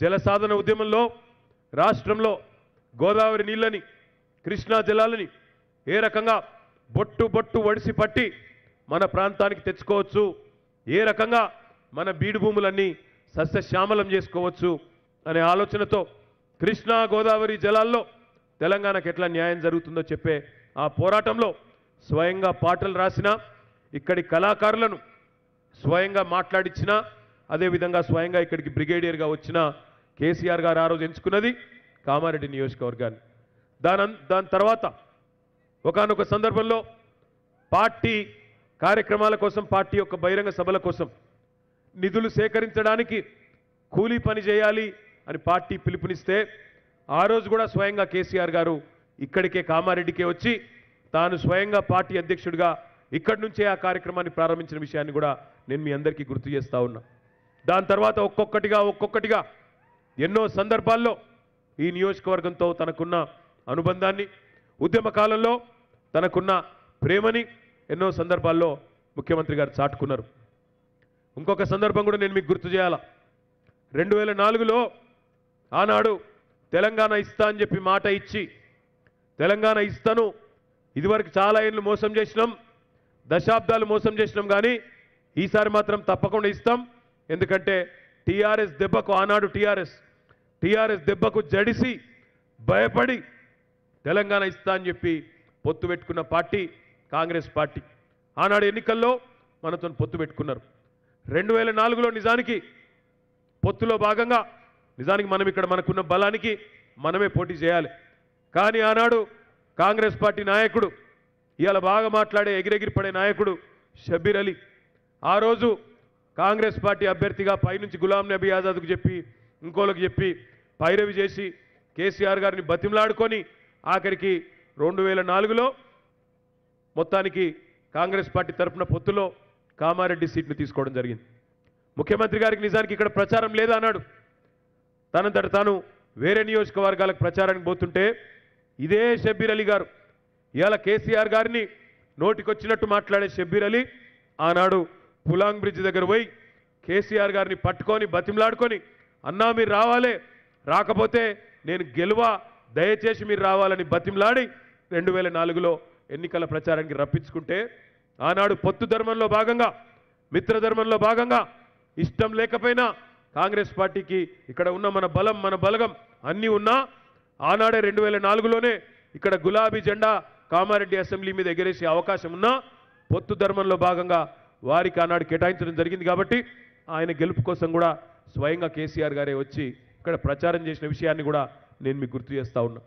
జలసాధన ఉద్యమంలో రాష్ట్రంలో గోదావరి నీళ్ళని కృష్ణా జలాలని ఏ రకంగా బొట్టు బొట్టు వడిసి పట్టి మన ప్రాంతానికి తెచ్చుకోవచ్చు, ఏ రకంగా మన బీడు భూములన్నీ సస్యశ్యామలం చేసుకోవచ్చు అనే ఆలోచనతో కృష్ణా గోదావరి జలాల్లో తెలంగాణకు ఎట్లా న్యాయం జరుగుతుందో చెప్పే ఆ పోరాటంలో స్వయంగా పాటలు రాసిన, ఇక్కడి కళాకారులను స్వయంగా మాట్లాడించిన, అదేవిధంగా స్వయంగా ఇక్కడికి బ్రిగేడియర్గా వచ్చిన కేసీఆర్ గారు ఆ రోజు ఎంచుకున్నది కామారెడ్డి నియోజకవర్గాన్ని. దాని తర్వాత ఒకానొక సందర్భంలో పార్టీ కార్యక్రమాల కోసం, పార్టీ యొక్క బహిరంగ సభల కోసం నిధులు సేకరించడానికి కూలీ పని చేయాలి అని పార్టీ పిలుపునిస్తే ఆ రోజు కూడా స్వయంగా కేసీఆర్ గారు ఇక్కడికే కామారెడ్డికే వచ్చి తాను స్వయంగా పార్టీ అధ్యక్షుడిగా ఇక్కడి నుంచే ఆ కార్యక్రమాన్ని ప్రారంభించిన విషయాన్ని కూడా నేను మీ అందరికీ గుర్తు చేస్తా ఉన్నా. దాని తర్వాత ఒక్కొక్కటిగా ఎన్నో సందర్భాల్లో ఈ నియోజకవర్గంతో తనకున్న అనుబంధాన్ని, ఉద్యమ కాలంలో తనకున్న ప్రేమని ఎన్నో సందర్భాల్లో ముఖ్యమంత్రి గారు చాటుకున్నారు. ఇంకొక సందర్భం కూడా నేను మీకు గుర్తు చేయాల. 2004లో ఆనాడు తెలంగాణ ఇస్తా అని చెప్పి మాట ఇచ్చి, తెలంగాణ ఇస్తాను, ఇదివరకు చాలా ఏళ్ళు మోసం చేసినాం, దశాబ్దాలు మోసం చేసినాం, కానీ ఈసారి మాత్రం తప్పకుండా ఇస్తాం, ఎందుకంటే టీఆర్ఎస్ దెబ్బకు, ఆనాడు టీఆర్ఎస్ దెబ్బకు జడిసి భయపడి తెలంగాణ ఇస్తా అని చెప్పి పొత్తు పెట్టుకున్న పార్టీ కాంగ్రెస్ పార్టీ. ఆనాడు ఎన్నికల్లో మనతో పొత్తు పెట్టుకున్నారు. 2004లో నిజానికి పొత్తులో భాగంగా నిజానికి మనం ఇక్కడ మనకున్న బలానికి మనమే పోటీ చేయాలి. కానీ ఆనాడు కాంగ్రెస్ పార్టీ నాయకుడు, ఇవాళ బాగా మాట్లాడే ఎగిరెగిరి పడే నాయకుడు షబ్బీర్ అలీ ఆ రోజు కాంగ్రెస్ పార్టీ అభ్యర్థిగా పైనుంచి గులాం నబీ ఆజాద్కు చెప్పి, ఇంకోళ్ళకి చెప్పి పైరవి చేసి కేసీఆర్ గారిని బతిమలాడుకొని ఆఖరికి 2004లో మొత్తానికి కాంగ్రెస్ పార్టీ తరఫున పొత్తులో కామారెడ్డి సీట్ను తీసుకోవడం జరిగింది. ముఖ్యమంత్రి గారికి నిజానికి ఇక్కడ ప్రచారం లేదా అన్నాడు. తనంతట తాను వేరే నియోజకవర్గాలకు ప్రచారానికి పోతుంటే ఇదే షబ్బీర్ అలీ గారు, ఇవాళ కేసీఆర్ గారిని నోటికొచ్చినట్టు మాట్లాడే షబ్బీర్ అలీ ఆనాడు పులాంగ్ బ్రిడ్జ్ దగ్గర పోయి కేసీఆర్ గారిని పట్టుకొని బతిమలాడుకొని, అన్నా మీరు రావాలే, రాకపోతే నేను గెలువా, దయచేసి మీరు రావాలని బతిమలాడి 2004లో ఎన్నికల ప్రచారానికి రప్పించుకుంటే, ఆనాడు పొత్తు ధర్మంలో భాగంగా, మిత్రధర్మంలో భాగంగా ఇష్టం లేకపోయినా కాంగ్రెస్ పార్టీకి ఇక్కడ ఉన్న మన బలం, మన బలగం అన్నీ ఉన్నా ఆనాడే 2004లోనే ఇక్కడ గులాబీ జెండా కామారెడ్డి అసెంబ్లీ మీద ఎగరేసే అవకాశం ఉన్నా పొత్తు ధర్మంలో భాగంగా వారికి ఆనాడు కేటాయించడం జరిగింది. కాబట్టి ఆయన గెలుపు కోసం కూడా స్వయంగా కేసీఆర్ గారే వచ్చి ఇక్కడ ప్రచారం చేసిన విషయాన్ని కూడా నేను మీకు గుర్తు చేస్తా ఉన్నా.